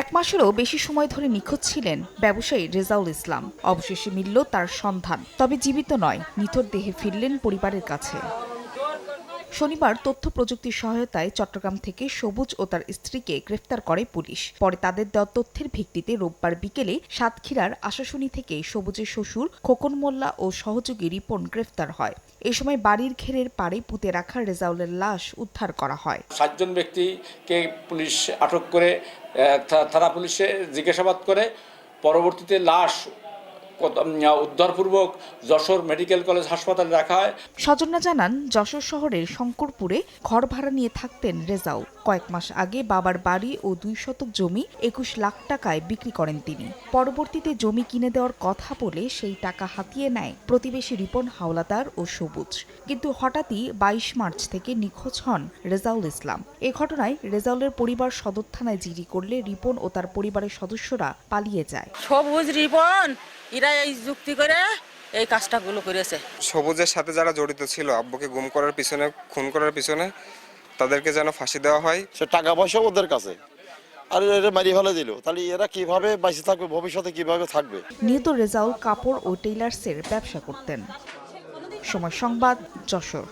এক মাসেরও বেশি সময় ধরে নিখোঁজ ছিলেন ব্যবসায়ী রেজাউল ইসলাম। অবশেষে মিলল তার সন্ধান, তবে জীবিত নয়, নিথর দেহে ফিরলেন পরিবারের কাছে। শনিবার তথ্য প্রযুক্তির সহায়তায় চট্টগ্রাম থেকে সবুজ ও তার স্ত্রীকে গ্রেফতার করে পুলিশ। পরে তাদের দেওয়া তথ্যের ভিত্তিতে রোববার বিকেলে সাতক্ষীরার আশাশুনি থেকে সবুজের শ্বশুর খোকন মোল্লা ও সহযোগী রিপন গ্রেফতার হয়। এ সময় বাড়ির ঘেরের পাড়ে পুঁতে রাখা রেজাউলের লাশ উদ্ধার করা হয়। 7 জন ব্যক্তিকে পুলিশ আটক করে থানা পুলিশে জিজ্ঞাসাবাদ করে পরবর্তীতে লাশ উদ্ধারপূর্বক যশোর মেডিকেল কলেজ হাসপাতালে রাখা হয়। স্বজনরা জানান, যশোর শহরের শঙ্করপুরে ঘর ভাড়া নিয়ে থাকতেন রেজাউল। কয়েক মাস আগে বাবার বাড়ি ও 2 শতক জমি 21 লাখ টাকায় বিক্রি করেন তিনি। পরবর্তীতে জমি কিনে দেওয়ার কথা বলে সেই টাকা হাতিয়ে নেয় প্রতিবেশী রিপন হাওলাদার ও সবুজ। কিন্তু হঠাৎই 22 মার্চ থেকে নিখোঁজ হন রেজাউল ইসলাম। এ ঘটনায় রেজাউলের পরিবার সদর থানায় জিডি করলে রিপন ও তার পরিবারের সদস্যরা পালিয়ে যায়। সবুজ রিপন এরা এই যুক্তি করে এই কাজটাগুলো করেছে। সবুজের সাথে যারা জড়িত ছিল আব্বুকে গুম করার পিছনে, খুন করার পিছনে, তাদেরকে যেন ফাঁসি দেওয়া হয়। সে টাকা পয়সা ওদের কাছে, আর এরা মারি ফেলে দিল, তাহলে এরা কিভাবে বেঁচে থাকবে, ভবিষ্যতে কিভাবে থাকবে। নিহত রেজাউল কাপড় ও টেইলার্সের ব্যবসা করতেন। সময় সংবাদ, যশোর।